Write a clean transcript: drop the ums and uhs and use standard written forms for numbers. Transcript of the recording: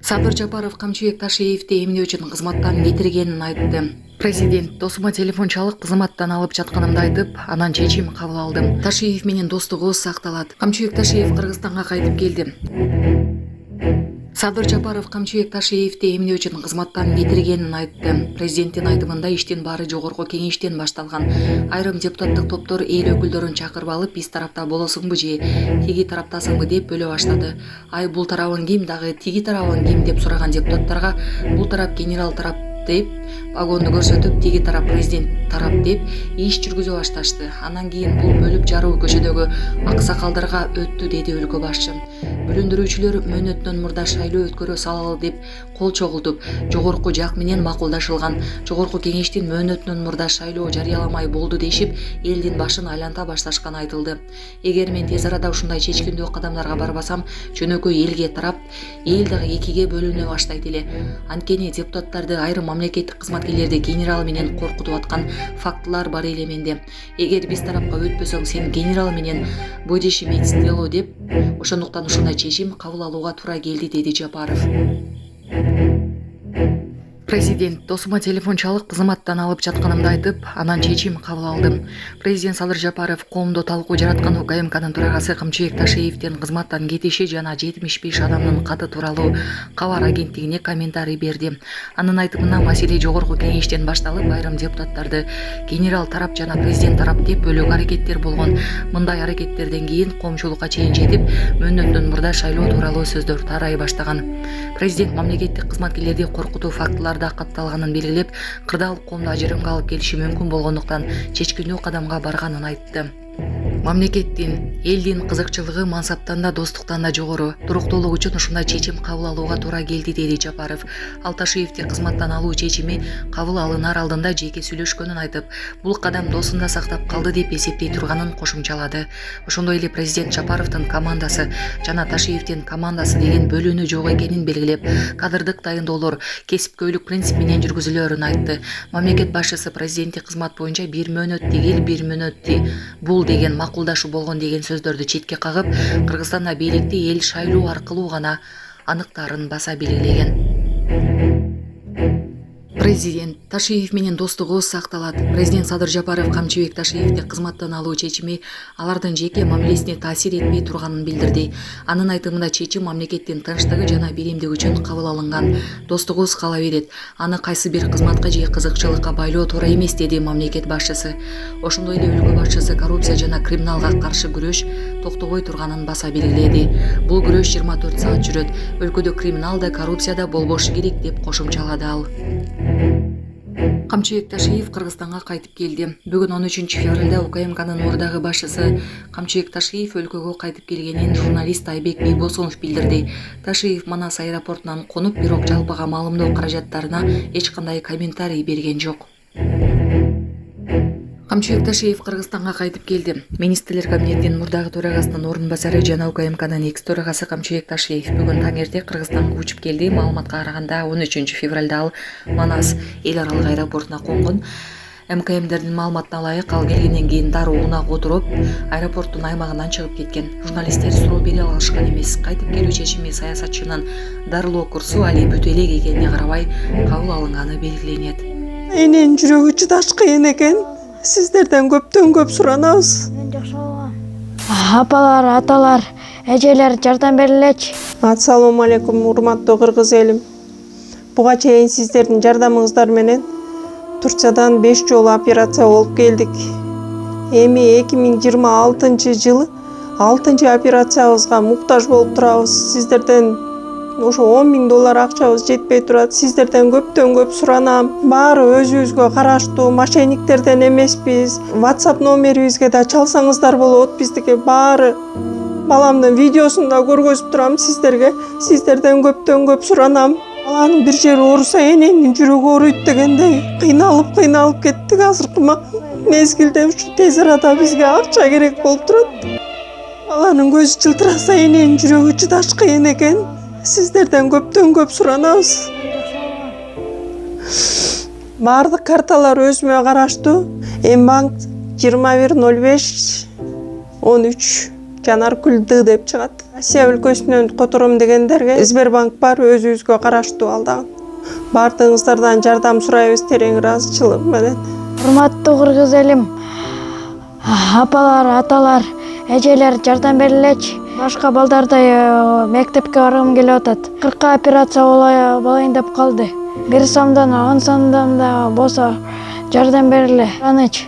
Садыр Жапаров Камчыбек Ташиевди эмне үчүн кызматтан кетиргенин айтты. Президент досума телефон чалып кызматтан алып жатканымды айтып, анан чечим кабыл алдым. Ташиев менен достугубуз сакталат. Камчыбек Ташиев Кыргызстанга кайтып келди. Садыр Жапаров Камчыбек Ташиевди эмне үчүн кызматтан кетиргенин айтты. Президенттин айтымында иштин баары жогорку кеңештен башталган. Айрым депутаттык топтор эл өкүлдөрүн чакырып алып, биз тарапта болосуңбу же тиги тараптасыңбы деп бөлө баштады. Ай бул тарабың ким, дагы тиги тарабың ким деп сураган депутаттарга бул тарап генерал тарап деп погонду көрсөтүп, тиги тарап президент тарап деп иш жүргүзө башташты. Анан кийин бул бөлүп жаруу көчөдөгү аксакалдарга өттү, деди өлкө башчы. Бөлүндүрүүчүлөр мөөнөттөн мурда шайлоо өткөрө салалы деп кол чогултуп, жогорку жак менен макулдашылган. Жогорку кеңештин мөөнөтүнөн мурда шайлоо жарыяламай болду дешип, элдин башын айланта башташканы айтылды. Эгер мен тез арада ушундай чечкиндүү кадамдарга барбасам, чөнөкөй элге тарап, эл дагы экиге бөлүнө баштайт эле. Анткени депутаттарды, айрым мамлекеттик кызматкерлерди генерал менен коркутуп аткан фактылар бар эле менде. Эгер биз тарапка өтпөсөң, сен генерал менен будешь иметь дело деп, ошондуктан ушундай чечим кабыл алууга туура келди, деди Жапаров. Президент досума телефон чалып кызматтан алып жатканымды айтып, анан чечим кабыл алдым. Президент Садыр Жапаров коомдо талкуу жараткан УКМКнын төрагасы Камчыбек Ташиевдин кызматтан кетиши жана 75 адамдын каты тууралуу кабар агенттигине комментарий берди. Анын айтымында маселе жогорку кеңештен башталып, айрым депутаттарды генерал тарап жана президент тарап деп бөлөк аракеттер болгон. Мындай аракеттерден кийин коомчулукка чейин жетип, мөөнөттөн мурда шайлоо тууралуу сөздөр тарай баштаган. Президент мамлекеттик кызматкерлерди коркутуу фактыларда катталганын белгилеп, кырдаал коомду ажырымга алып келиши мүмкүн болгондуктан чечкиндүү кадамга барганын айтты. Мамлекеттин, элдин кызыкчылыгы мансаптан да достуктан да жогору. Туруктуулук үчүн ушундай чечим кабыл алууга туура келди, деди Жапаров. Ал Ташиевди кызматтан алуу чечими кабыл алынар алдында жеке сүйлөшкөнүн айтып, бул кадам досун да сактап калды деп эсептей турганын кошумчалады. Ошондой эле президент Жапаровдун командасы жана Ташиевдин командасы деген бөлүүнү жок экенин белгилеп, кадрдык дайындоолор кесипкөйлүк принцип менен жүргүзүлөөрүн айтты. Мамлекет башчысы президенттик кызмат боюнча бир мөөнөттү эл, бир мөөнөттү бул деген макулдашуу болгон деген сөздөрдү четке кагып, Кыргызстанда бийликти эл шайлоо аркылуу гана аныктаарын баса белгилеген. Президент Ташиев менен достугубуз сакталат. Президент Садыр Жапаров Камчыбек Ташиевди кызматтан алуу чечими алардын жеке мамилесине таасир этпей турганын билдирди. Анын айтымында чечим мамлекеттин тынчтыгы жана биримдиги үчүн кабыл алынган. Достугубуз кала берет. Аны кайсы бир кызматка же кызыкчылыкка байлоо туура эмес, деди мамлекет башчысы. Ошондой эле өлкө башчысы коррупция жана криминалга каршы күрөш токтобой турганын баса белгиледи. Бул күрөш 24 саат жүрөт. Өлкөдө криминал да, коррупция да болбошу керек деп кошумчалады ал. Камчыбек Ташиев Кыргызстанга кайтып келди. Бүгүн 13 февралда УКМКнын мурдагы башчысы Камчыбек Ташиев өлкөгө кайтып келгенин журналист Айбек Бийбосунов билдирди. Ташиев Манас аэропортунан конуп, бирок жалпыга маалымдоо каражаттарына эч кандай комментарий берген жок. Камчыбек Ташиев Кыргызстанга кайтып келди. Министрлер кабинетинин мурдагы төрагасынын орун басары жана УКМКнын экс төрагасы Камчыбек Ташиев бүгүн таң эрте Кыргызстанга учуп келди. Маалыматка караганда 13 февралда ал Манас эл аралык аэропортуна конгон. МКМдердин маалыматына ылайык, ал келгенден кийин дароо унак отуруп, аэропорттун аймагынан чыгып кеткен. Журналисттер суроо бере алышкан эмес. Кайтып келүү чечими саясатчынын дарылоо курсу али бүтө элек экенине карабай кабыл алынганы белгиленет. Эненин жүрөгү чыдаш кыйын экен. Сиздерден көптөн көп суранабыз. Апалар, аталар, эжелер жардам берилечи. Ассалому алейкум, урматтуу кыргыз элим. Буга чейин сиздердин жардамыңыздар менен Турциядан 5 жолу операция болуп келдик. Эми 2026-жылы 6-чы операциябызга муктаж болуп турабыз. Сиздерден ошо $10.000 акчабыз жетпей турат. Сиздерден көптөн көп суранам. Баары өзүбүзгө караштуу, мошенниктерден эмеспиз. WhatsApp номерибизге да чалсаңыздар болот. Биздики баары баламдын видеосун да көргөзүп турам сиздерге. Сиздерден көптөн көп суранам. Баланын бир жери ооруса эненин жүрөгү ооруйт дегендей кыйналып кеттик. Азыркы мезгилде ушу тез арада бизге акча керек болуп турат. Баланын көзү жылтыраса эненин жүрөгү чыдаш кыйын экен. Сиздерден көптөн көп суранабыз. Бардык карталар өзүмө караштуу. Мбанк 210513 Жанаркүл Д деп чыгат. Россия өлкөсүнөн которум дегендерге Сбербанк бар, өзүбүзгө караштуу ал дагы. Баардыгыңыздардан жардам сурайбыз терең ыраазычылык менен. Урматтуу кыргыз элим, апалар, аталар, эжелер жардам берилечи. Башка балдардай мектепке баргым келип атат. 40 операция болайын деп калды. 1 сомдон 10 сомдон да болсо жардам бериле. Аныч.